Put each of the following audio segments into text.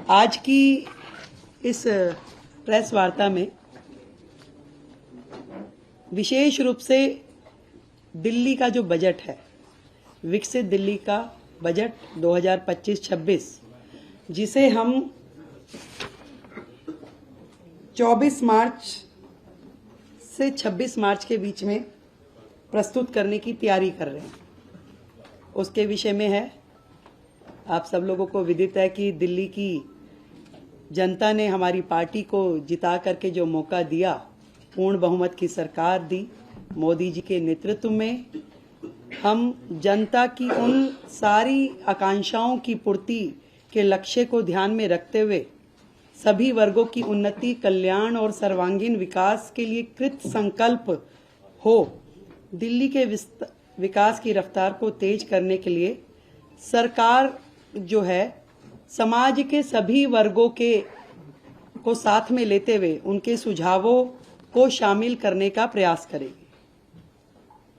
आज की इस प्रेस वार्ता में विशेष रूप से दिल्ली का जो बजट है, विकसित दिल्ली का बजट 2025-26, जिसे हम 24 मार्च से 26 मार्च के बीच में प्रस्तुत करने की तैयारी कर रहे हैं, उसके विषय में है। आप सब लोगों को विदित है कि दिल्ली की जनता ने हमारी पार्टी को जिता करके जो मौका दिया, पूर्ण बहुमत की सरकार दी मोदी जी के नेतृत्व में, हम जनता की उन सारी आकांक्षाओं की पूर्ति के लक्ष्य को ध्यान में रखते हुए सभी वर्गों की उन्नति, कल्याण और सर्वांगीण विकास के लिए कृत संकल्प हो दिल्ली के विकास की रफ्तार को तेज करने के लिए सरकार जो है समाज के सभी वर्गों को साथ में लेते हुए उनके सुझावों को शामिल करने का प्रयास करेगी।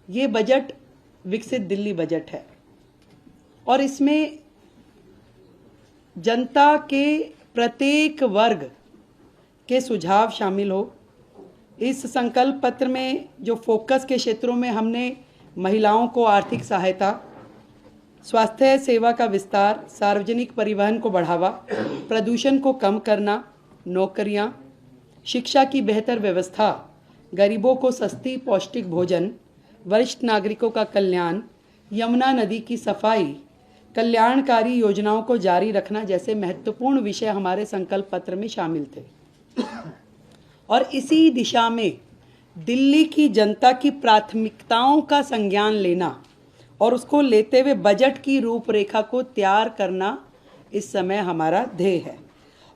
ये बजट विकसित दिल्ली बजट है और इसमें जनता के प्रत्येक वर्ग के सुझाव शामिल हो। इस संकल्प पत्र में जो फोकस के क्षेत्रों में हमने महिलाओं को आर्थिक सहायता, स्वास्थ्य सेवा का विस्तार, सार्वजनिक परिवहन को बढ़ावा, प्रदूषण को कम करना, नौकरियां, शिक्षा की बेहतर व्यवस्था, गरीबों को सस्ती पौष्टिक भोजन, वरिष्ठ नागरिकों का कल्याण, यमुना नदी की सफाई, कल्याणकारी योजनाओं को जारी रखना जैसे महत्वपूर्ण विषय हमारे संकल्प पत्र में शामिल थे। और इसी दिशा में दिल्ली की जनता की प्राथमिकताओं का संज्ञान लेना और उसको लेते हुए बजट की रूपरेखा को तैयार करना इस समय हमारा ध्येय है।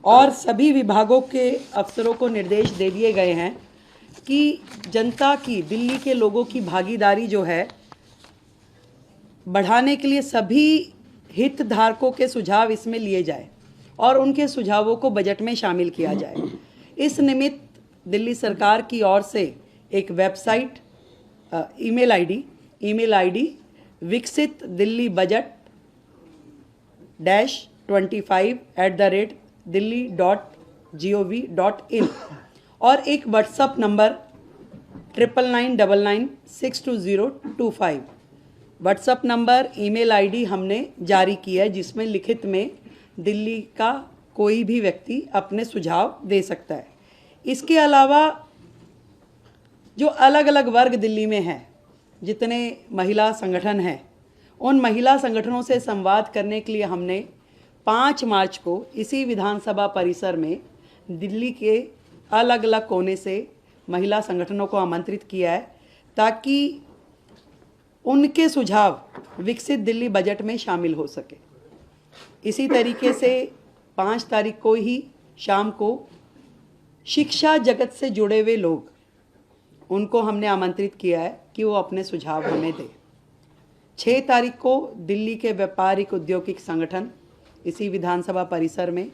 और सभी विभागों के अफसरों को निर्देश दे दिए गए हैं कि जनता की, दिल्ली के लोगों की भागीदारी जो है बढ़ाने के लिए सभी हितधारकों के सुझाव इसमें लिए जाए और उनके सुझावों को बजट में शामिल किया जाए। इस निमित्त दिल्ली सरकार की ओर से एक वेबसाइट, ईमेल आईडी विकसित दिल्ली बजट -25@delhi.gov.in और एक WhatsApp number 9999962025 WhatsApp number, email ID हमने जारी की है, जिसमें लिखित में दिल्ली का कोई भी व्यक्ति अपने सुझाव दे सकता है। इसके अलावा जो अलग अलग वर्ग दिल्ली में हैं, जितने महिला संगठन हैं, उन महिला संगठनों से संवाद करने के लिए हमने 5 मार्च को इसी विधानसभा परिसर में दिल्ली के अलग अलग कोने से महिला संगठनों को आमंत्रित किया है, ताकि उनके सुझाव विकसित दिल्ली बजट में शामिल हो सके। इसी तरीके से 5 तारीख को ही शाम को शिक्षा जगत से जुड़े हुए लोग, उनको हमने आमंत्रित किया है कि वो अपने सुझाव हमें दें। 6 तारीख को दिल्ली के व्यापारिक औद्योगिक संगठन इसी विधानसभा परिसर में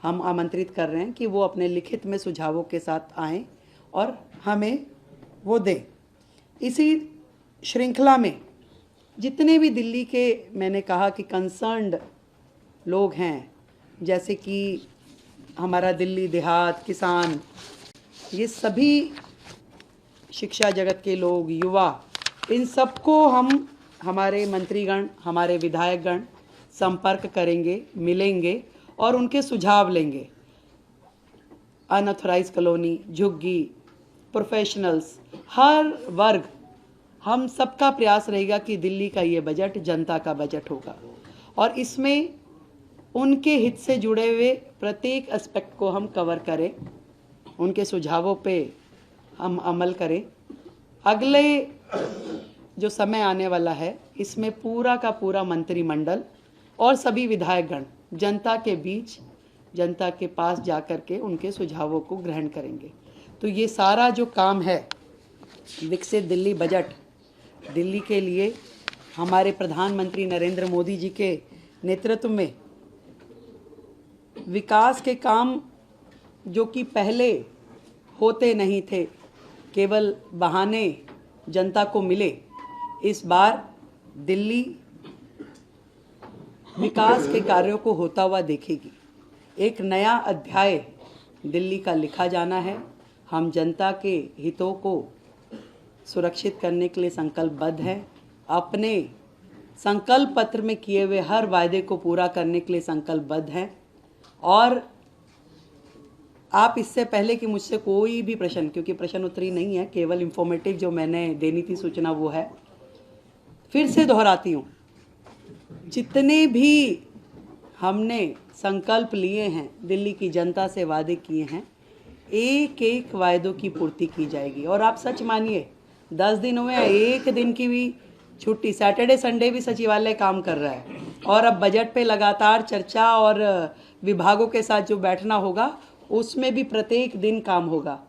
हम आमंत्रित कर रहे हैं कि वो अपने लिखित में सुझावों के साथ आएं और हमें वो दें। इसी श्रृंखला में जितने भी दिल्ली के, मैंने कहा कि कंसर्न्ड लोग हैं, जैसे कि हमारा दिल्ली देहात, किसान, ये सभी शिक्षा जगत के लोग, युवा, इन सबको हम, हमारे मंत्रीगण, हमारे विधायकगण संपर्क करेंगे, मिलेंगे और उनके सुझाव लेंगे। अनऑथराइज कॉलोनी, झुग्गी, प्रोफेशनल्स, हर वर्ग, हम सबका प्रयास रहेगा कि दिल्ली का ये बजट जनता का बजट होगा और इसमें उनके हित से जुड़े हुए प्रत्येक एस्पेक्ट को हम कवर करें, उनके सुझावों पे हम अमल करें। अगले जो समय आने वाला है, इसमें पूरा का पूरा मंत्रिमंडल और सभी विधायकगण जनता के बीच, जनता के पास जा कर के उनके सुझावों को ग्रहण करेंगे। तो ये सारा जो काम है विकसित दिल्ली बजट, दिल्ली के लिए हमारे प्रधानमंत्री नरेंद्र मोदी जी के नेतृत्व में विकास के काम जो कि पहले होते नहीं थे, केवल बहाने जनता को मिले, इस बार दिल्ली विकास के कार्यों को होता हुआ देखेगी। एक नया अध्याय दिल्ली का लिखा जाना है। हम जनता के हितों को सुरक्षित करने के लिए संकल्पबद्ध हैं। अपने संकल्प पत्र में किए हुए हर वायदे को पूरा करने के लिए संकल्पबद्ध हैं। और आप इससे पहले कि मुझसे कोई भी प्रश्न, क्योंकि प्रश्न उत्तरी नहीं है, केवल इंफॉर्मेटिव जो मैंने देनी थी सूचना वो है, फिर से दोहराती हूँ, जितने भी हमने संकल्प लिए हैं, दिल्ली की जनता से वादे किए हैं, एक एक वायदों की पूर्ति की जाएगी। और आप सच मानिए 10 दिन हुए हैं, एक दिन की भी छुट्टी, सैटरडे संडे भी सचिवालय काम कर रहा है। और अब बजट पे लगातार चर्चा और विभागों के साथ जो बैठना होगा उसमें भी प्रत्येक दिन काम होगा।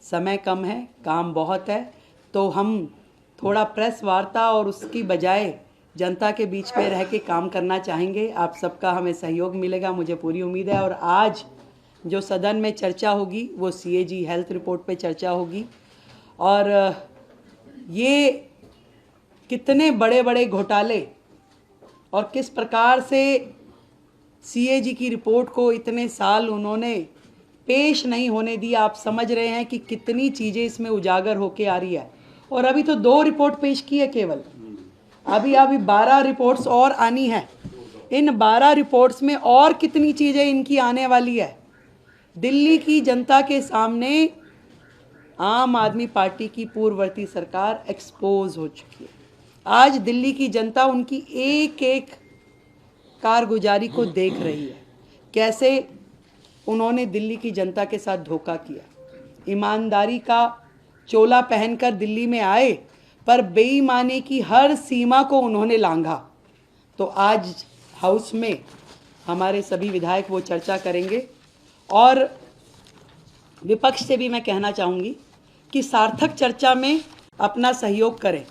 समय कम है, काम बहुत है, तो हम थोड़ा प्रेस वार्ता और उसकी बजाय जनता के बीच में रह के काम करना चाहेंगे। आप सबका हमें सहयोग मिलेगा, मुझे पूरी उम्मीद है। और आज जो सदन में चर्चा होगी वो CAG हेल्थ रिपोर्ट पे चर्चा होगी। और ये कितने बड़े बड़े घोटाले और किस प्रकार से CAG की रिपोर्ट को इतने साल उन्होंने पेश नहीं होने दिया, आप समझ रहे हैं कि कितनी चीज़ें इसमें उजागर होके आ रही है। और अभी तो 2 रिपोर्ट पेश की है केवल, अभी 12 रिपोर्ट्स और आनी है। इन 12 रिपोर्ट्स में और कितनी चीज़ें इनकी आने वाली है। दिल्ली की जनता के सामने आम आदमी पार्टी की पूर्ववर्ती सरकार एक्सपोज हो चुकी है। आज दिल्ली की जनता उनकी एक एक कारगुजारी को देख रही है, कैसे उन्होंने दिल्ली की जनता के साथ धोखा किया। ईमानदारी का चोला पहनकर दिल्ली में आए, पर बेईमानी की हर सीमा को उन्होंने लांघा। तो आज हाउस में हमारे सभी विधायक वो चर्चा करेंगे। और विपक्ष से भी मैं कहना चाहूँगी कि सार्थक चर्चा में अपना सहयोग करें।